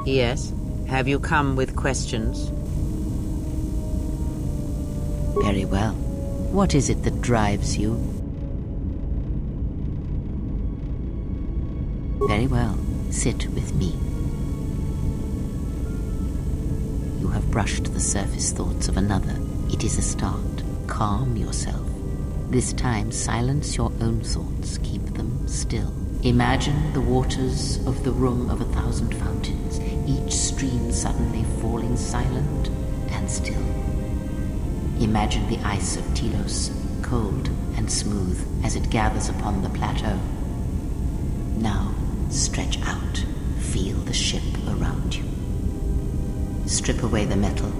Yes. Have you come with questions? Very well. What is it that drives you? Very well. Sit with me. You have brushed the surface thoughts of another. It is a start. Calm yourself. This time, silence your own thoughts. Keep them still. Imagine the waters of the room of 1,000 fountains, each stream suddenly falling silent and still. Imagine the ice of Telos, cold and smooth as it gathers upon the plateau. Now, stretch out. Feel the ship around you. Strip away the metal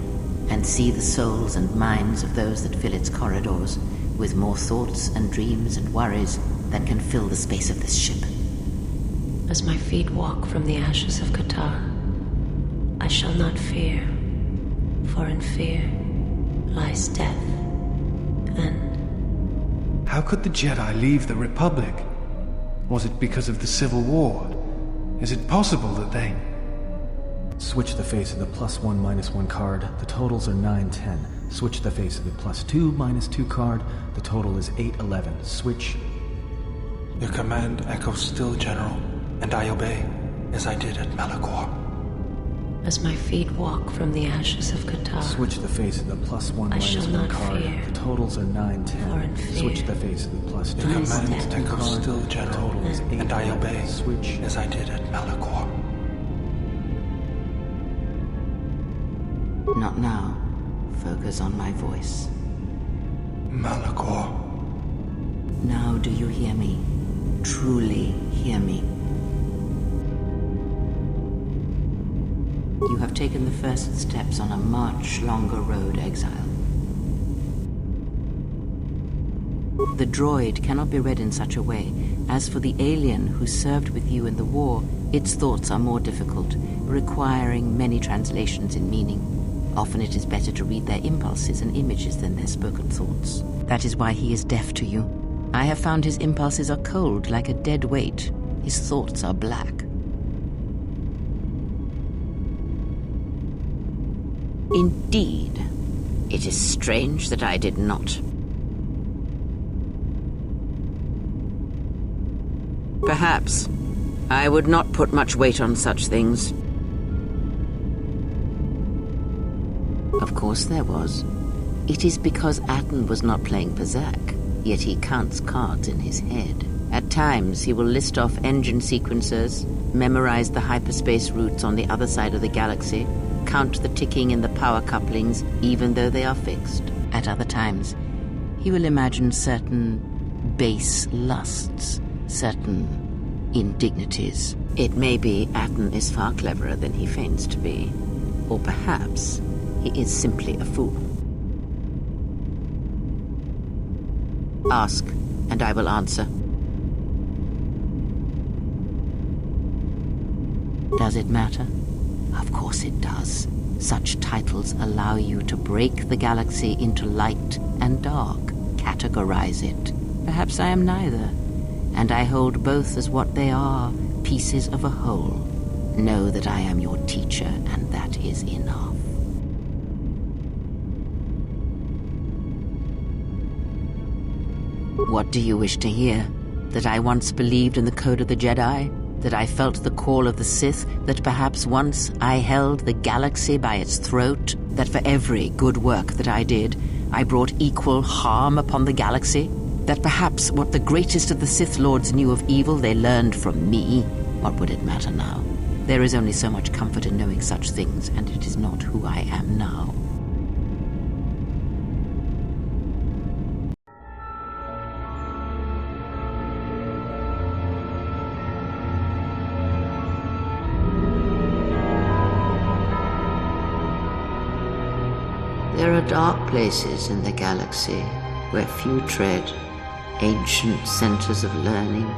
and see the souls and minds of those that fill its corridors with more thoughts and dreams and worries than can fill the space of this ship. As my feet walk from the ashes of Qatar, I shall not fear, for in fear lies death, and... How could the Jedi leave the Republic? Was it because of the Civil War? Is it possible that they... Switch the face of the +1 -1 card. The totals are 9-10. Switch the face of the +2 -2 card. The total is 8-11. Switch. Your command echoes still, General, and I obey, as I did at Malachor. As my feet walk from the ashes of Qatar, Switch the face of the +1 I shall not -1 card. fear, The totals are 9-10. for in fear Switch the face of the +2 Your command death. echoes card. still, The General, total is and I 8-11. obey, Switch. as I did at Malachor. Not now. Focus on my voice. Malachor. Now do you hear me? Truly hear me. You have taken the first steps on a much longer road, exile. The droid cannot be read in such a way. As for the alien who served with you in the war, its thoughts are more difficult, requiring many translations in meaning. Often it is better to read their impulses and images than their spoken thoughts. That is why he is deaf to you. I have found his impulses are cold, like a dead weight. His thoughts are black. Indeed. It is strange that I did not. Perhaps. I would not put much weight on such things. Of course there was. It is because Atten was not playing Berserk, yet he counts cards in his head. At times, he will list off engine sequencers, memorize the hyperspace routes on the other side of the galaxy, count the ticking in the power couplings, even though they are fixed. At other times, he will imagine certain base lusts, certain indignities. It may be Atten is far cleverer than he feigns to be. Or perhaps he is simply a fool. Ask, and I will answer. Does it matter? Of course it does. Such titles allow you to break the galaxy into light and dark, categorize it. Perhaps I am neither, and I hold both as what they are, pieces of a whole. Know that I am your teacher, and that is enough. What do you wish to hear? That I once believed in the code of the Jedi? That I felt the call of the Sith? That perhaps once I held the galaxy by its throat? That for every good work that I did, I brought equal harm upon the galaxy? That perhaps what the greatest of the Sith Lords knew of evil they learned from me? What would it matter now? There is only so much comfort in knowing such things, and it is not who I am now. There are dark places in the galaxy where few tread, ancient centers of learning,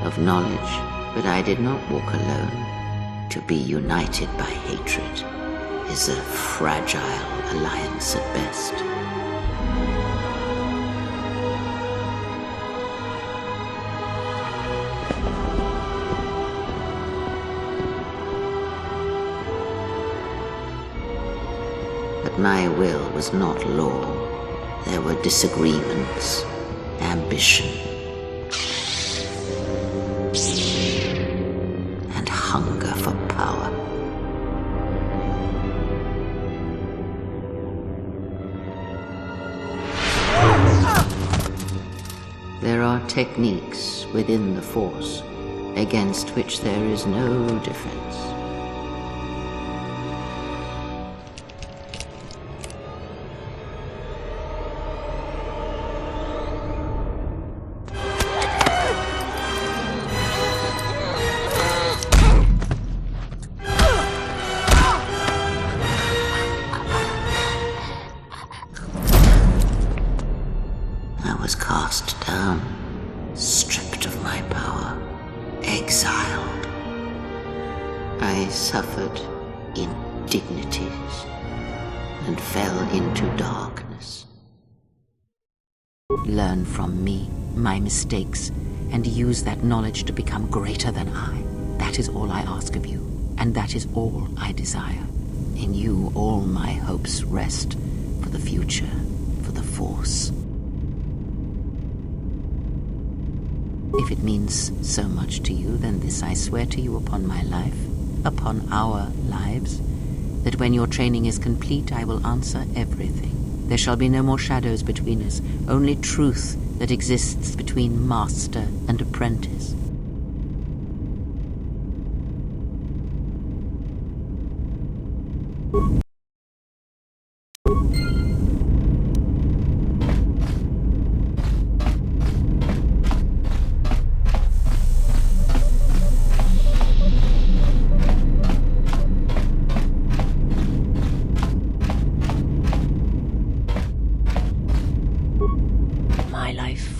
of knowledge, but I did not walk alone. To be united by hatred is a fragile alliance at best. my will was not law. There were disagreements, ambition, and hunger for power. There are techniques within the Force against which there is no defense. I was cast down, stripped of my power, exiled. I suffered indignities and fell into darkness. Learn from me, my mistakes, and use that knowledge to become greater than I. That is all I ask of you, and that is all I desire. In you all my hopes rest for the future, for the Force. If it means so much to you, then this I swear to you upon my life, upon our lives, that when your training is complete, I will answer everything. There shall be no more shadows between us, only truth that exists between master and apprentice.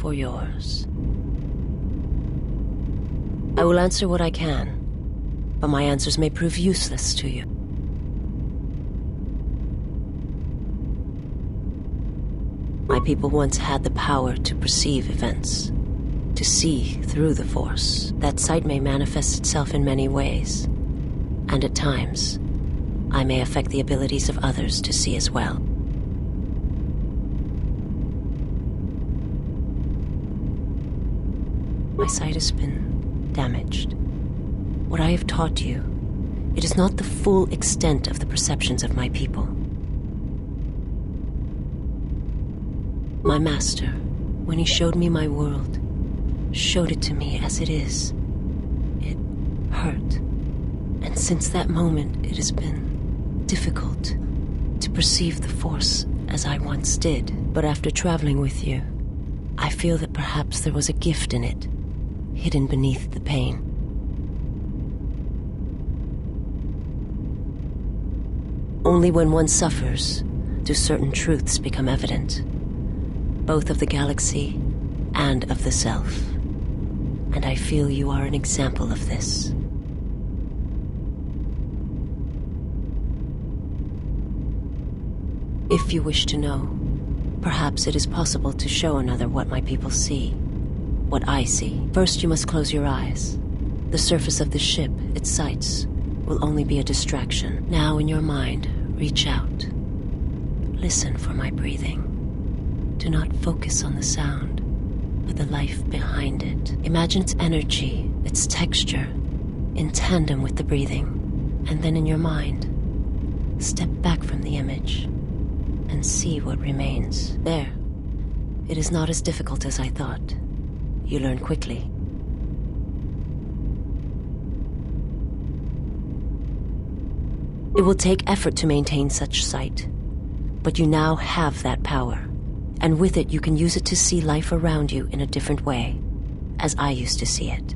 For yours. I will answer what I can, but my answers may prove useless to you. My people once had the power to perceive events, to see through the Force. That sight may manifest itself in many ways, and at times, I may affect the abilities of others to see as well. My sight has been damaged. What I have taught you, it is not the full extent of the perceptions of my people. My master, when he showed me my world, showed it to me as it is. It hurt. And since that moment, it has been difficult to perceive the Force as I once did. But after traveling with you, I feel that perhaps there was a gift in it, hidden beneath the pain. Only when one suffers do certain truths become evident, both of the galaxy and of the self. And I feel you are an example of this. If you wish to know, perhaps it is possible to show another what my people see. What I see. First, you must close your eyes. The surface of the ship, its sights, will only be a distraction. Now, in your mind, reach out. Listen for my breathing. Do not focus on the sound, but the life behind it. Imagine its energy, its texture, in tandem with the breathing. And then in your mind, step back from the image and see what remains. There. It is not as difficult as I thought. You learn quickly. It will take effort to maintain such sight, but you now have that power, and with it you can use it to see life around you in a different way, as I used to see it.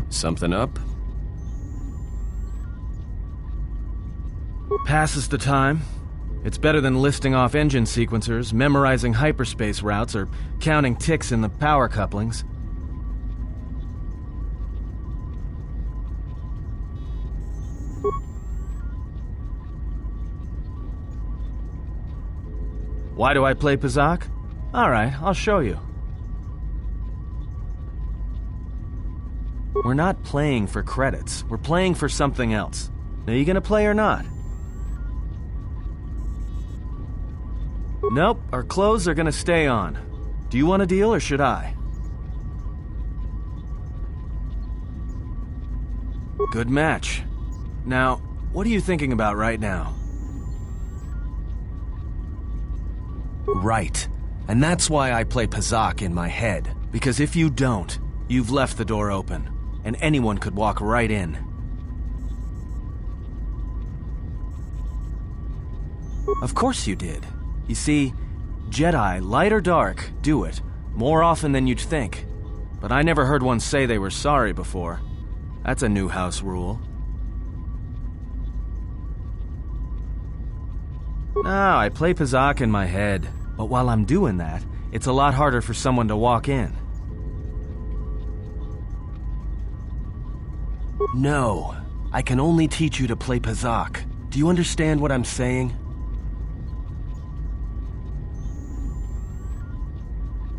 Something up? Passes the time. It's better than listing off engine sequencers, memorizing hyperspace routes, or counting ticks in the power couplings. Why do I play Pazak? Alright, I'll show you. We're not playing for credits. We're playing for something else. Are you gonna play or not? Nope, our clothes are gonna stay on. Do you want a deal or should I? Good match. Now, what are you thinking about right now? Right. And that's why I play Pazak in my head. Because if you don't, you've left the door open, and anyone could walk right in. Of course you did. You see, Jedi, light or dark, do it, more often than you'd think. But I never heard one say they were sorry before. That's a new house rule. No, I play Pazak in my head, but while I'm doing that, it's a lot harder for someone to walk in. No, I can only teach you to play Pazak. Do you understand what I'm saying?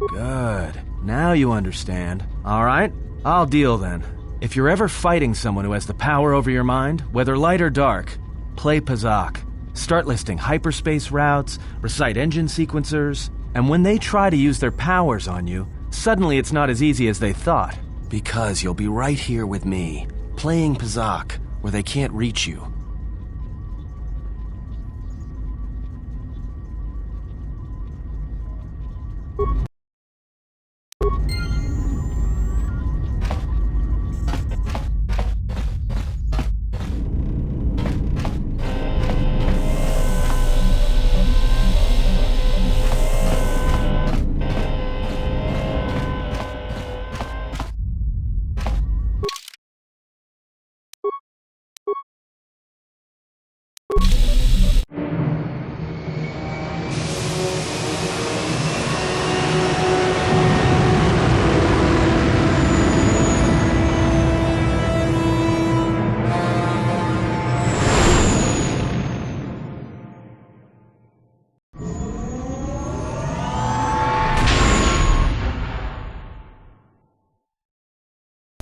Good. Now you understand. Alright, I'll deal then. If you're ever fighting someone who has the power over your mind, whether light or dark, play Pazak. Start listing hyperspace routes, recite engine sequencers, and when they try to use their powers on you, suddenly it's not as easy as they thought. Because you'll be right here with me, playing Pazak, where they can't reach you.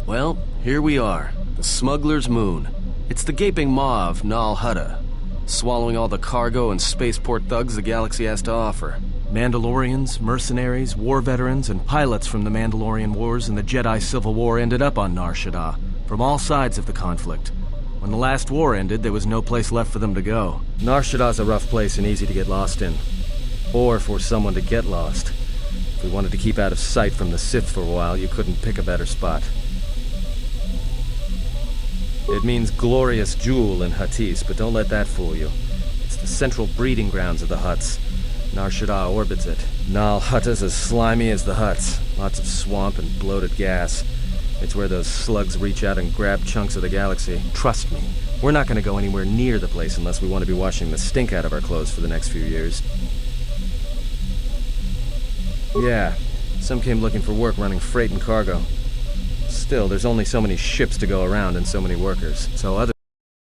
Well, here we are, the Smuggler's Moon. It's the gaping maw of Shaddaa, swallowing all the cargo and spaceport thugs the galaxy has to offer. Mandalorians, mercenaries, war veterans, and pilots from the Mandalorian Wars and the Jedi Civil War ended up on Nar Shaddaa, from all sides of the conflict. When the last war ended, there was no place left for them to go. Nar Shaddaa's a rough place and easy to get lost in. Or for someone to get lost. If we wanted to keep out of sight from the Sith for a while, you couldn't pick a better spot. It means glorious jewel in Huttese, but don't let that fool you. It's the central breeding grounds of the Hutts. Nar Shaddaa orbits it. Nal Hutta's as slimy as the Hutts. Lots of swamp and bloated gas. It's where those slugs reach out and grab chunks of the galaxy. Trust me, we're not going to go anywhere near the place unless we want to be washing the stink out of our clothes for the next few years. Yeah, some came looking for work running freight and cargo. Still, there's only so many ships to go around and so many workers, so other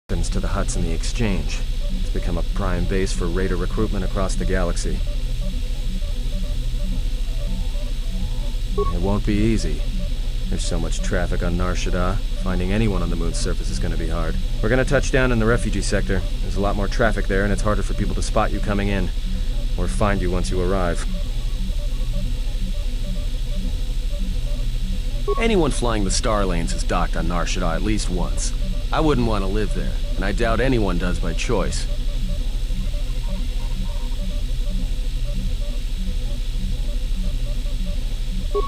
happens to the Hutts in the exchange. It's become a prime base for raider recruitment across the galaxy. It won't be easy. There's so much traffic on Nar Shaddaa, finding anyone on the moon's surface is going to be hard. We're going to touch down in the refugee sector. There's a lot more traffic there, and it's harder for people to spot you coming in, or find you once you arrive. Anyone flying the Star Lanes has docked on Nar Shaddaa at least once. I wouldn't want to live there, and I doubt anyone does by choice.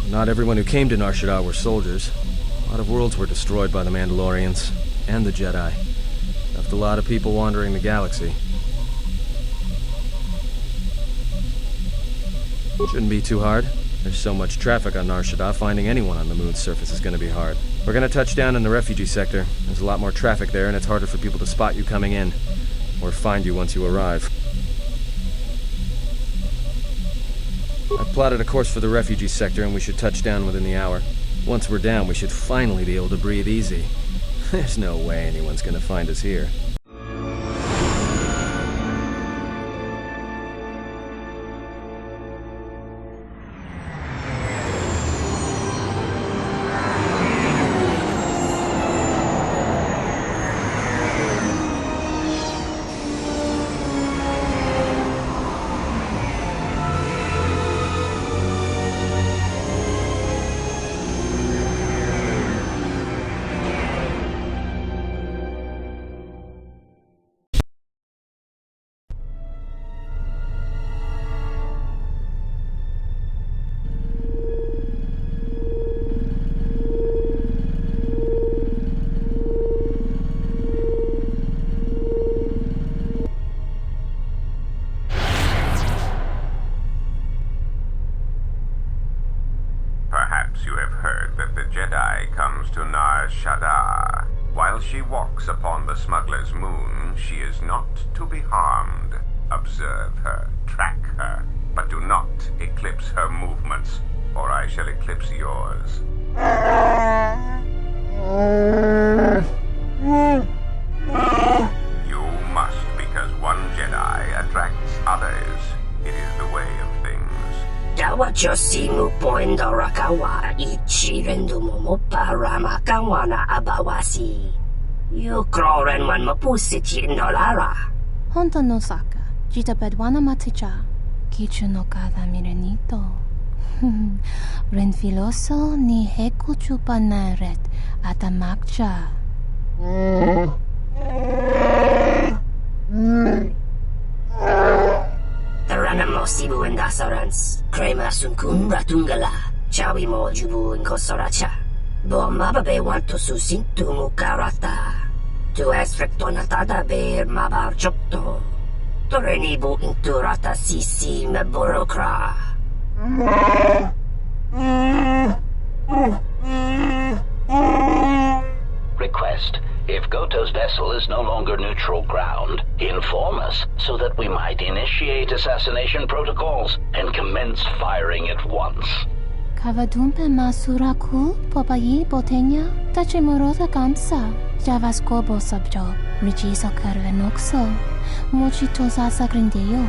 Not everyone who came to Nar Shaddaa were soldiers. A lot of worlds were destroyed by the Mandalorians and the Jedi. Left a lot of people wandering the galaxy. Shouldn't be too hard. There's so much traffic on Nar Shaddaa, finding anyone on the moon's surface is going to be hard. We're going to touch down in the refugee sector. There's a lot more traffic there, and it's harder for people to spot you coming in, or find you once you arrive. I've plotted a course for the refugee sector, and we should touch down within the hour. Once we're down, we should finally be able to breathe easy. There's no way anyone's going to find us here. You have heard that the Jedi comes to Nar Shaddaa. While she walks upon the smuggler's moon, she is not to be harmed. Observe her, track her, but do not eclipse her movements, or I shall eclipse yours. You must, because one Jedi attracts others. It is the way of things. Dawachosimu poendo rakawa ichi rendumu moparama kawana abawasi. You kroren man mapusiti indolara. Honto no saka, jita bedwana maticha, kichu no kada mirenito. Renfiloso ni heku chupanaret atamakcha. Taranamo sibu endasarans, crema sunkun ratungala, chawi mo jubu inkosoracha. Bo mababe wanto susintu mukarata. Tu es rectonatada ber mabar chokto. Torenibu inturata sisi me borokra. Request. If Goto's vessel is no longer neutral ground, inform us so that we might initiate assassination protocols and commence firing at once. Kavadumpe masuraku popayi botenya tachimorota kamsa. Javaskobo sabjo, richiso carvenoxo, mochitosa sagrindeyo,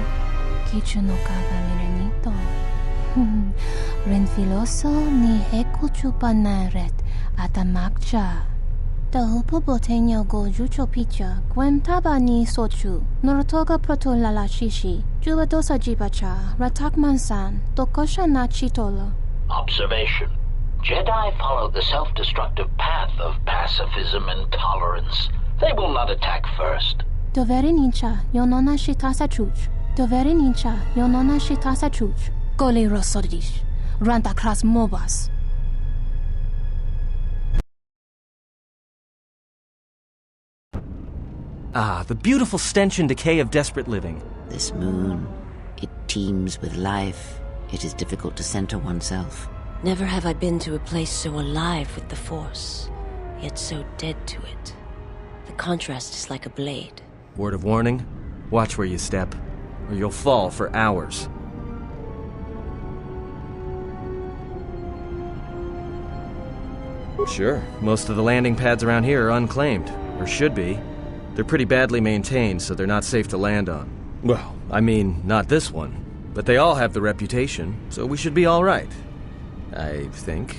kichu no kaga mirenito. Renfiloso ni heku chupanaret atamakcha. The hupo botenya go jucho picha, gwem tabani sochu, norotoga proto lalashishi, jubadosa jibacha, ratak mansan, tokosha na chitolo. Observation. Jedi follow the self-destructive path of pacifism and tolerance. They will not attack first. Doveri nincha, yonona shitasa chuch. Doveri nincha, yonona shitasa chuch. Gole rosodish, ranta kras mobas. Ah, the beautiful stench and decay of desperate living. This moon, it teems with life. It is difficult to center oneself. Never have I been to a place so alive with the Force, yet so dead to it. The contrast is like a blade. Word of warning, watch where you step, or you'll fall for hours. Sure, most of the landing pads around here are unclaimed, or should be. They're pretty badly maintained, so they're not safe to land on. Well, I mean, not this one. But they all have the reputation, so we should be all right. I think.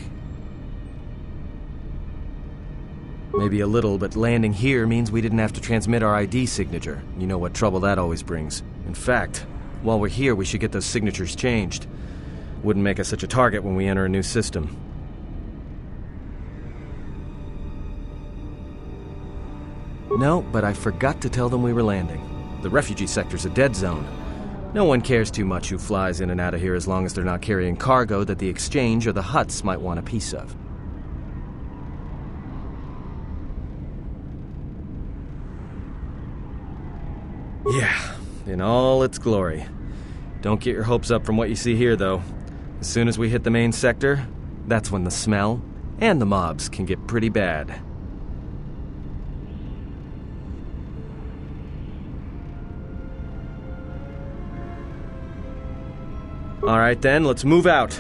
Maybe a little, but landing here means we didn't have to transmit our ID signature. You know what trouble that always brings. In fact, while we're here, we should get those signatures changed. Wouldn't make us such a target when we enter a new system. No, but I forgot to tell them we were landing. The refugee sector's a dead zone. No one cares too much who flies in and out of here as long as they're not carrying cargo that the Exchange or the Hutts might want a piece of. Yeah, in all its glory. Don't get your hopes up from what you see here, though. As soon as we hit the main sector, that's when the smell and the mobs can get pretty bad. All right, then, let's move out.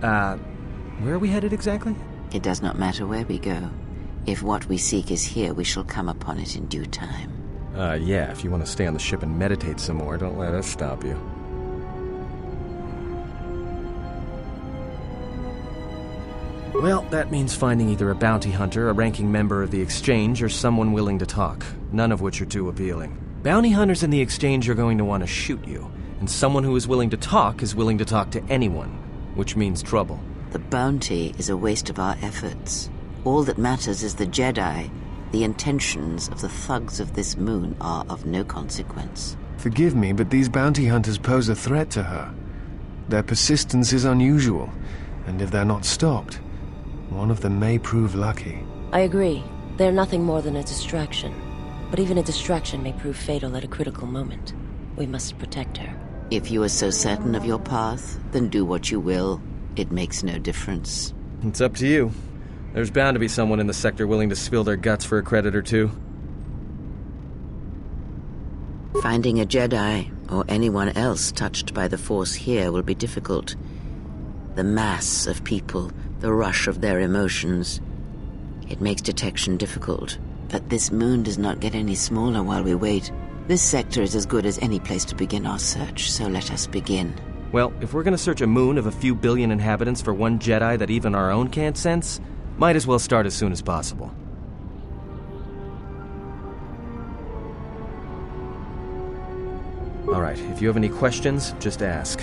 Where are we headed exactly? It does not matter where we go. If what we seek is here, we shall come upon it in due time. Yeah, if you want to stay on the ship and meditate some more, don't let us stop you. Well, that means finding either a bounty hunter, a ranking member of the Exchange, or someone willing to talk, none of which are too appealing. Bounty hunters in the Exchange are going to want to shoot you. And someone who is willing to talk to anyone, which means trouble. The bounty is a waste of our efforts. All that matters is the Jedi. The intentions of the thugs of this moon are of no consequence. Forgive me, but these bounty hunters pose a threat to her. Their persistence is unusual, and if they're not stopped, one of them may prove lucky. I agree. They're nothing more than a distraction. But even a distraction may prove fatal at a critical moment. We must protect her. If you are so certain of your path, then do what you will. It makes no difference. It's up to you. There's bound to be someone in the sector willing to spill their guts for a credit or two. Finding a Jedi, or anyone else touched by the Force here, will be difficult. The mass of people, the rush of their emotions. It makes detection difficult. But this moon does not get any smaller while we wait. This sector is as good as any place to begin our search, so let us begin. Well, if we're gonna search a moon of a few billion inhabitants for one Jedi that even our own can't sense, might as well start as soon as possible. Alright, if you have any questions, just ask.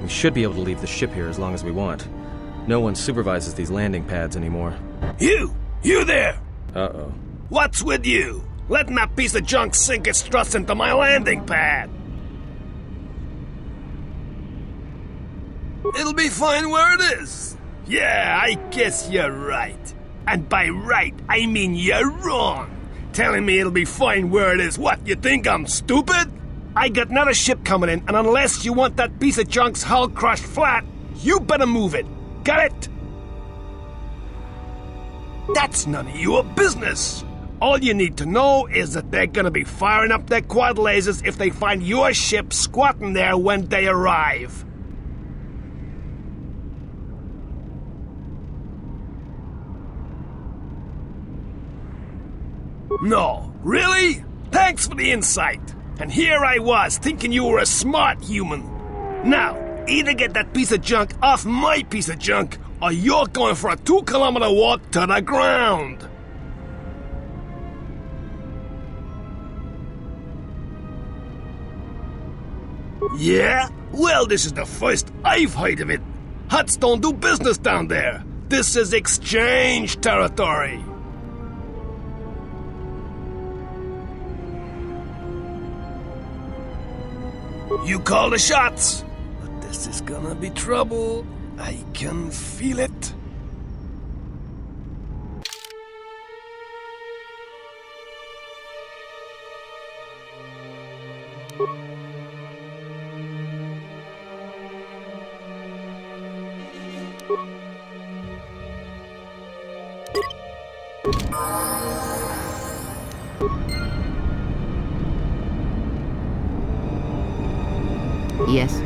We should be able to leave the ship here as long as we want. No one supervises these landing pads anymore. You there! Uh-oh. What's with you? Letting that piece of junk sink its struts into my landing pad. It'll be fine where it is. Yeah, I guess you're right. And by right, I mean you're wrong. Telling me it'll be fine where it is. What, you think I'm stupid? I got another ship coming in, and unless you want that piece of junk's hull crushed flat, you better move it. Got it? That's none of your business. All you need to know is that they're gonna be firing up their quad lasers if they find your ship squatting there when they arrive. No, really? Thanks for the insight. And here I was, thinking you were a smart human. Now, either get that piece of junk off my piece of junk, or you're going for a 2-kilometer walk to the ground. Yeah? Well, this is the first I've heard of it. Huts don't do business down there. This is exchange territory. You call the shots. But this is gonna be trouble. I can feel it. Yes?